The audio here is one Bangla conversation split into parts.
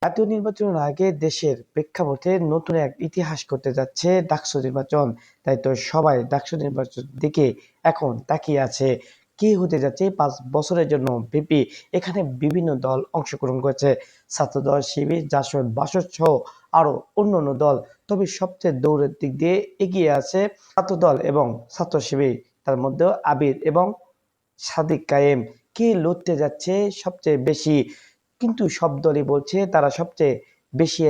জাতীয় নির্বাচনের আগে দেশের প্রেক্ষাপটে নতুন এক ইতিহাস করতে যাচ্ছে ডাকসু নির্বাচন। তাই তো সবাই ডাকসু নির্বাচন দিকে এখন তাকিয়ে আছে। কি হতে যাচ্ছে 5 বছরের জন্য ভিপি। এখানে বিভিন্ন দল অংশগ্রহণ করেছে, ছাত্রদল, শিবির, জাসদ, বাসদ সহ আরো অন্যান্য দল। তবে সবচেয়ে দৌড়ের দিক দিয়ে এগিয়ে আছে ছাত্রদল এবং ছাত্র শিবির। তার মধ্যে আবির এবং সাদিক কায়েম। কে লড়তে যাচ্ছে সবচেয়ে বেশি? কিন্তু সব দলই বলছে তারা সবচেয়ে বেশি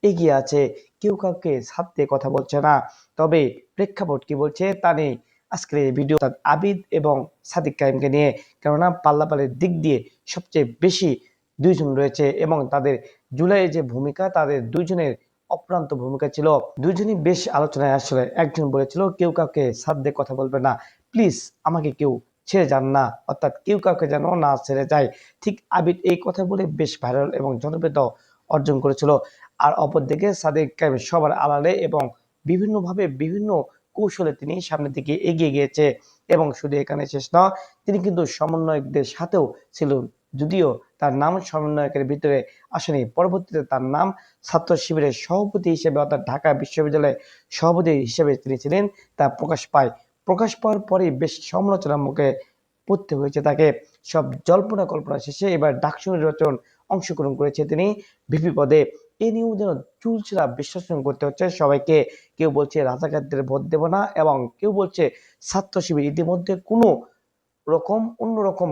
এগিয়ে আছে, কেউ কাউকে ছাড় দিয়ে কথা বলছে না। তবে প্রেক্ষাপট কি বলছে তা নেই আজকের এই ভিডিও আবিদ এবং সাদিক কায়েমকে নিয়ে। কেননা পাল্লাপালের দিক দিয়ে সবচেয়ে বেশি দুইজন রয়েছে এবং তাদের জুলাইয়ের যে ভূমিকা, তাদের দুইজনের অপ্রান্ত ভূমিকা ছিল। দুইজনই বেশ আলোচনায় আসলে। একজন বলেছিল কেউ কাউকে ছাড় দিয়ে কথা বলবে না, প্লিজ আমাকে কেউ ছেড়ে যান না, অর্থাৎ কেউ কাউকে যেন না ছেড়ে যায়। ঠিক আবির এই কথা বলে বেশ ভাইরাল এবং জনপ্রিয়তা অর্জন করেছিল। আর অপরদিকে সাদিক কায়েম সবার আড়ালে এবং বিভিন্নভাবে বিভিন্ন কৌশলে তিনি সামনের দিকে এগিয়ে গিয়েছে। এবং শুধু এখানে শেষ নয়, তিনি কিন্তু সমন্বয়কদের সাথেও ছিল, যদিও তার নাম সমন্বয়কের ভিতরে আসেনি। পরবর্তীতে তার নাম ছাত্র শিবিরের সভাপতি হিসেবে অর্থাৎ ঢাকা বিশ্ববিদ্যালয়ের সভাপতি হিসেবে তিনি ছিলেন, তা প্রকাশ পায়। প্রকাশ পাওয়ার পরেই বেশ সমালোচনার মুখে পড়তে হয়েছে তাকে। সব জল্পনা কল্পনা শেষে এবার ডাকসু নির্বাচন অংশগ্রহণ করেছে তিনি ভিপি পদে। এ নিয়েও যেন চুলচেরা বিশ্লেষণ করতে হচ্ছে সবাইকে। কেউ বলছে রাজাকারদের ভোট দেব না, এবং কেউ বলছে ছাত্র শিবির ইতিমধ্যে কোনো রকম অন্যরকম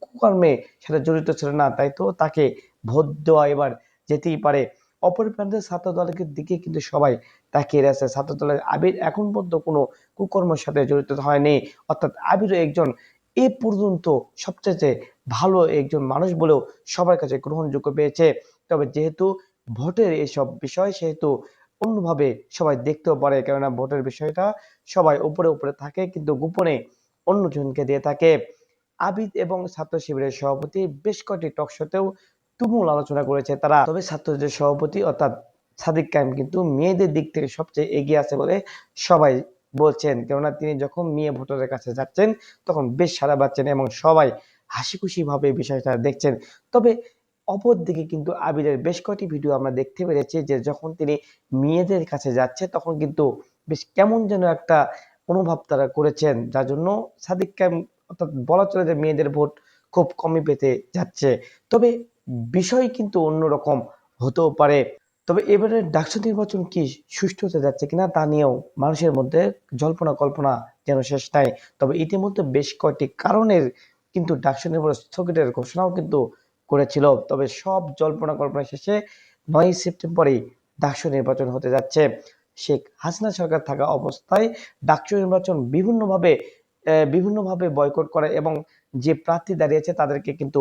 কুকর্মে সেটা জড়িত ছিল না, তাই তো তাকে ভোট দেওয়া এবার যেতেই পারে। অপর প্রান্তে ছাত্র দলের দিকে কিন্তু সবাই তাকিয়ে রয়েছে। ছাত্র দলের আবির এখন পর্যন্ত কোনো কুকর্মের সাথে জড়িত হয়নি, অর্থাৎ আবিরও একজন এ পর্যন্ত সবচেয়ে ভালো একজন মানুষ বলেও সবার কাছে গ্রহণযোগ্য পেয়েছে। তবে যেহেতু ভোটের এসব বিষয়, সেহেতু অন্যভাবে সবাই দেখতেও পারে, কেননা ভোটের বিষয়টা সবাই উপরে উপরে থাকে কিন্তু গোপনে অন্যজনকে দিয়ে থাকে। আবিদ এবং ছাত্র শিবিরের সভাপতি বেশ কয়েকটি টক শোতেও তুমুল আলোচনা করেছে তারা। তবে ছাত্রদের সভাপতি অর্থাৎ সাদিক কায়েম কিন্তু মেয়েদের দিক থেকে সবচেয়ে এগিয়ে আছে বলে সবাই বলছেন, কেননা তিনি যখন মেয়ে ভোটারের কাছে যাচ্ছেন তখন বেশ সাড়া পাচ্ছেন এবং সবাই হাসি খুশি ভাবে বিষয়টা দেখছেন। তবে অপর দিকে কিন্তু আবিরের বেশ কয়েকটি ভিডিও আমরা দেখতে পেরেছি যে যখন তিনি মেয়েদের কাছে যাচ্ছে তখন কিন্তু বেশ কেমন যেন একটা অনুভব তারা করেছেন, যার জন্য সাদিক কায়েম অর্থাৎ বলা চলে যে মেয়েদের ভোট খুব কমই পেতে যাচ্ছে। তবে বিষয় কিন্তু অন্যরকম হতেও পারে। তবে এবারের ডাকসু নির্বাচন কি সুষ্ঠু হতে যাচ্ছে কিনা তা নিয়েও মানুষের মধ্যে জল্পনা কল্পনা যেন শেষ নাই। তবে ইতিমধ্যে বেশ কয়েকটি কারণের কিন্তু ডাকসু নির্বাচন স্থগিতের ঘোষণাও কিন্তু করেছিল। তবে সব জল্পনা কল্পনা শেষে 9 সেপ্টেম্বরেই ডাকসু নির্বাচন হতে যাচ্ছে। শেখ হাসিনা সরকার থাকা অবস্থায় ডাকসু নির্বাচন বিভিন্নভাবে বয়কট করে এবং যে প্রার্থী দাঁড়িয়েছে তাদেরকে কিন্তু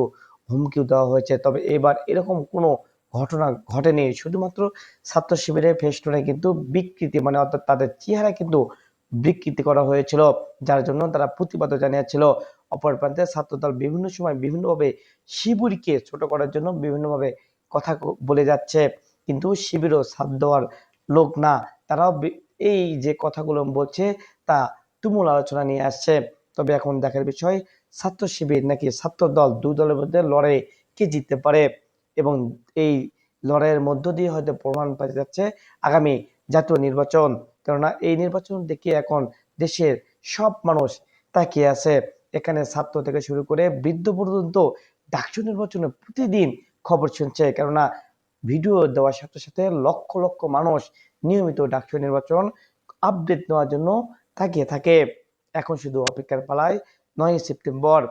হুমকিও দেওয়া হয়েছে। তবে এবার এরকম কোনো ঘটনা ঘটেনি। শুধুমাত্র ছাত্র শিবিরের ফেস্টুনে কিন্তু বিকৃতি, মানে অর্থাৎ তাদের চেহারা কিন্তু বিকৃতি করা হয়েছিল, যার জন্য তারা প্রতিবাদ জানিয়েছিল। অপর প্রান্তে ছাত্রদল বিভিন্ন সময় বিভিন্নভাবে শিবিরকে ছোট করার জন্য বিভিন্নভাবে কথা বলে যাচ্ছে, কিন্তু শিবিরও ছাড় দেওয়ার লোক না। তারাও এই যে কথাগুলো বলছে তা তুমুল আলোচনা নিয়ে আসছে। তবে এখন দেখার বিষয় ছাত্র শিবির নাকি ছাত্র দল, দুই দলের মধ্যে লড়াই কে জিততে পারে, এবং এই লড়াইয়ের মধ্য দিয়ে হয়তো প্রমাণ পাওয়া যাচ্ছে আগামী জাতীয় নির্বাচন। কেননা এই নির্বাচন দেখে এখন দেশের সব মানুষ তাকিয়ে আছে। এখানে ছাত্র থেকে শুরু করে বৃদ্ধ পর্যন্ত ডাকসু নির্বাচনে প্রতিদিন খবর শুনছে, কেননা ভিডিও দেওয়ার সাথে সাথে লক্ষ লক্ষ মানুষ নিয়মিত ডাকসু নির্বাচন আপডেট নেওয়ার জন্য তাকিয়ে থাকে। এখন শুধু অপেক্ষার পালায় 9 সেপ্টেম্বর।